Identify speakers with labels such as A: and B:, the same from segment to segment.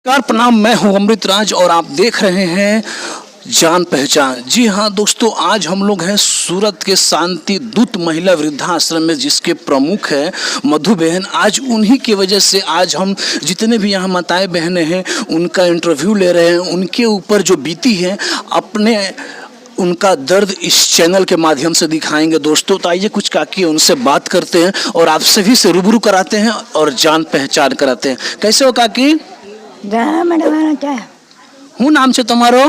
A: नमस्कार प्रणाम, मैं हूं अमृत राज और आप देख रहे हैं जान पहचान। जी हाँ दोस्तों, आज हम लोग हैं सूरत के शांति दूत महिला वृद्धाश्रम में, जिसके प्रमुख है मधु बहन। आज उन्हीं की वजह से आज हम जितने भी यहाँ माताएं बहनें हैं उनका इंटरव्यू ले रहे हैं। उनके ऊपर जो बीती है अपने उनका दर्द इस चैनल के माध्यम से दिखाएंगे दोस्तों। तो आइए कुछ काकी उनसे बात करते हैं और आप सभी से रूबरू कराते हैं और जान पहचान कराते हैं। कैसे हो काकी? હું નામ છે તમારો?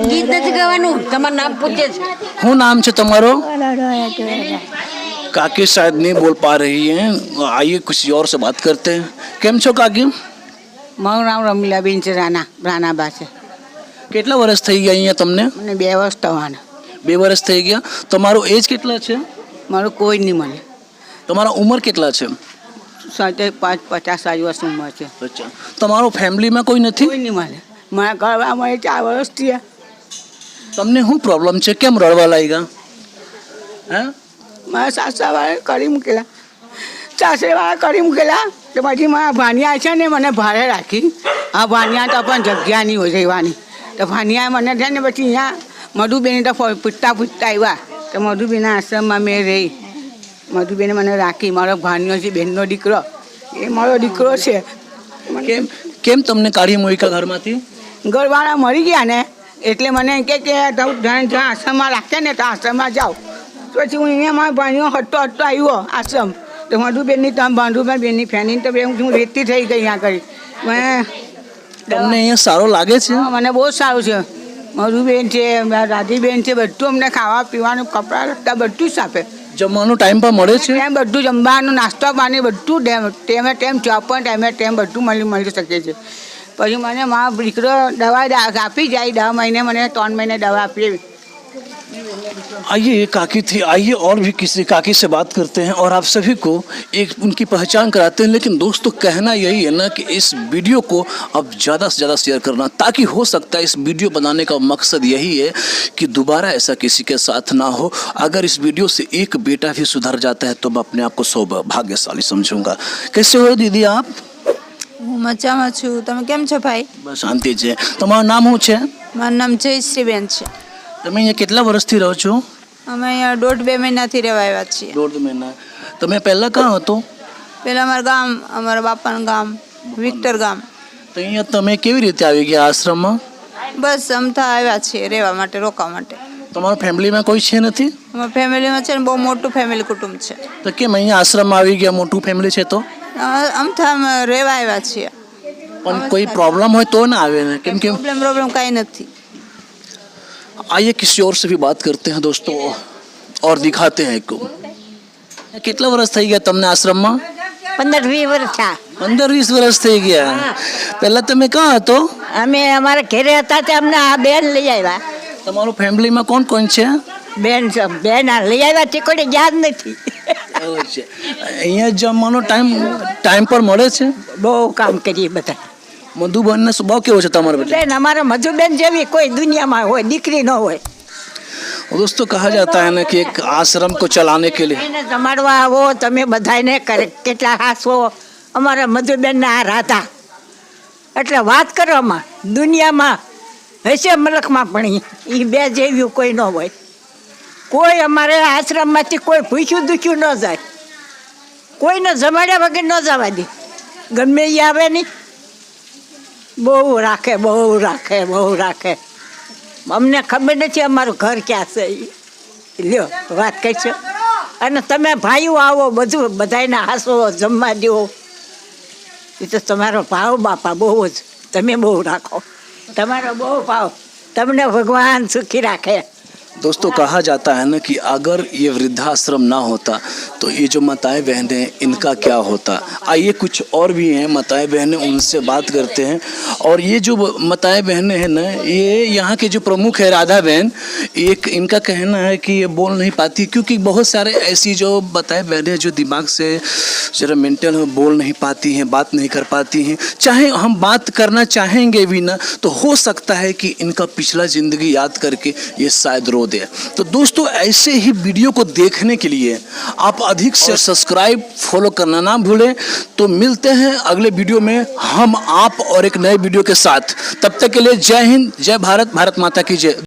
B: ગીત નથી ગાવાનું, તમારું નામ પૂછે છે।
A: હું નામ છે તમારો? काकी शायद नहीं बोल पा रही हैं, आइए कुछ और से बात करते हैं। કેમ છો કાકી?
B: મારું નામ રમીલાબેન છે, રાણાબા છે।
A: કેટલા વર્ષ થઈ ગયા અહીંયા તમને?
B: મને 2 વર્ષ થવાના।
A: 2 વર્ષ થઈ ગયા। તમારો એજ કેટલા છે?
B: મારું કોઈ નહીં મળે।
A: તમારા ઉંમર કેટલા છે?
B: 50 વર્ષ ઉંમર છે।
A: અચ્છા, તમારો ફેમિલીમાં કોઈ નથી?
B: કોઈ નહીં મળે। મારા ઘરમાં 4 વર્ષ થયા।
A: તમને શું પ્રોબ્લેમ છે? કેમ રડવા લાગ્યા? હે?
B: મારા સાસરાવાળાએ કરી મૂકેલા, સાસરેવાળા કરી મૂકેલા। તો પછી મારા ભાનિયા છે ને મને ભાડે રાખી। આ ભાનિયા તો પણ જગ્યા નહીં હોય રહેવાની, તો ભાનિયા મને છે ને પછી અહીંયા મધુબેન તો પૂછતા આવ્યા, તો મધુબેનના આશ્રમમાં મેં રહી। મધુબેને મને રાખી। મારો ભાનિયો છે, બેનનો દીકરો, એ મારો દીકરો છે।
A: કેમ કેમ તમને કાઢી મૂક્યા ઘરમાંથી?
B: ઘરવાળા મરી ગયા ને એટલે મને કહે કે જ્યાં આશ્રમમાં રાખે ને તો આશ્રમમાં જાઓ। પછી હું અહીંયા મારા ભાઈઓ હટતો આવ્યો આશ્રમ, તો મધુબેનની મધુબેનની ફેની તો હું રેતી થઈ ગઈ અહીંયા કરી। મેં
A: તમને અહીંયા સારું લાગે છે?
B: મને બહુ સારું છે। મધુબેન છે, રાધીબેન છે, બધું અમને ખાવા પીવાનું, કપડાં લત્તા બધું જ આપે।
A: જમવાનું ટાઈમ પર મળે છે?
B: ટાઈમ બધું જમવાનું, નાસ્તો પાણી બધું ટાઈમે ટાઈમ, ચા પણ ટાઈમે ટાઈમ બધું મળી શકે છે। પછી મને મારો દીકરો દવા આપી જાય, 10 મહિને મને 3 મહિને દવા આપી।
A: आइए काकी थी, आइए और भी किसी काकी से बात करते हैं और आप सभी को एक उनकी पहचान कराते हैं। लेकिन दोस्तों कहना यही है ना कि इस वीडियो को अब ज़्यादा से ज़्यादा शेयर करना, ताकि हो सकता है इस वीडियो बनाने का मकसद यही है कि दोबारा ऐसा किसी के साथ ना हो। अगर इस वीडियो से एक बेटा भी सुधर जाता है तो मैं अपने आप को सौभाग्यशाली समझूंगा। कैसे हो दीदी आप?
C: હું મજામાં છું, તમે કેમ છો ભાઈ?
A: બસ શાંતિ છે। તમારું નામ શું છે?
C: મારું નામ જયશ્રીબેન છે।
A: તમે અહીંયા કેટલા વર્ષથી રહો છો?
C: અમે અહીંયા 1.5-2 મહિનાથી રહેવા આવ્યા છીએ।
A: 1.5 મહિના। તમે પહેલાં ક્યાં હતો?
C: પહેલાં અમારું ગામ, અમારા બાપાનું ગામ વિક્ટર ગામ।
A: તો અહીંયા તમે કેવી રીતે આવી ગયા આશ્રમમાં?
C: બસ અમથા આવ્યા છીએ રહેવા માટે, રોકાવા માટે।
A: તમારા ફેમિલીમાં કોઈ છે નથી?
C: અમારા ફેમિલીમાં છે ને બહુ મોટું ફેમિલી કુટુંબ છે।
A: તો કેમ અહીંયા આશ્રમમાં આવી ગયા? મોટું ફેમિલી છે તો
C: અમથા અમે રહેવા આવ્યા છીએ।
A: પણ કોઈ પ્રોબ્લેમ હોય તો ના આવે ને? કેમ કે
C: પ્રોબ્લેમ કાંઈ નથી।
A: आइए किसी और से भी बात करते हैं दोस्तों और दिखाते हैं को। કેટલા વર્ષ થઈ ગયા તમને આશ્રમમાં?
B: 15-20 વર્ષ થયા।
A: 15-20 વર્ષ થઈ ગયા। પહેલા તમે ક્યાં હતો?
B: અમે અમારા ઘરે હતા તે અમને આ બેન લઈ આવ્યા।
A: તમારું ફેમિલીમાં કોણ કોણ છે?
B: બેન છે, બેન લઈ આવ્યા તે કોઈ યાદ નથી।
A: એવું છે। અહીંયા જમવાનો ટાઈમ પર મળે છે?
B: બહુ કામ કરીએ બધા।
A: મધુબનનો સ્વભાવ કેવો છે તમારા બેટા?
B: બેન અમારા મધુબેન જેવી કોઈ દુનિયામાં હોય દીકરી ન હોય।
A: दोस्तों कहा जाता है ना कि एक आश्रम को चलाने के लिए
B: એને જમાડવા આવો તમે બધાને કેટલા હાસો। અમારા મધુબેનને આ રાધા એટલે વાત કરવામાં દુનિયામાં હશે મલકમાં પણ એ બે જેવી કોઈ ન હોય। કોઈ અમારે આશ્રમમાંથી કોઈ ભૂખ્યું દુખ્યું ન જાય, કોઈને જમાડ્યા વગર ન જવા દે, ગમે એ આવે નહીં। બહુ રાખે, બહુ રાખે, બહુ રાખે। અમને ખબર નથી અમારું ઘર ક્યાં છે એ। લ્યો વાત કહીશો અને તમે ભાઈઓ આવો, બધું બધાને હાસો, જમવા દો। એ તો તમારો ભાવ બાપા બહુ જ, તમે બહુ રાખો, તમારો બહુ ભાવ। તમને ભગવાન સુખી રાખે।
A: दोस्तों कहा जाता है ना कि अगर ये वृद्धाश्रम ना होता तो ये जो माताएं बहनें इनका क्या होता। आइए कुछ और भी हैं माताएं बहनें, उनसे बात करते हैं। और ये जो माताएं बहनें हैं ना, ये यहाँ के जो प्रमुख है राधा बहन, एक इनका कहना है कि ये बोल नहीं पाती क्योंकि बहुत सारे ऐसी जो माताएं बहनें जो दिमाग से जरा मेंटल बोल नहीं पाती हैं, बात नहीं कर पाती हैं। चाहे हम बात करना चाहेंगे भी ना तो हो सकता है कि इनका पिछला ज़िंदगी याद करके ये शायद रो सूर्योदय। तो दोस्तों ऐसे ही वीडियो को देखने के लिए आप अधिक से सब्सक्राइब फॉलो करना ना भूलें। तो मिलते हैं अगले वीडियो में हम आप और एक नए वीडियो के साथ। तब तक के लिए जय हिंद, जय भारत, भारत माता की जय।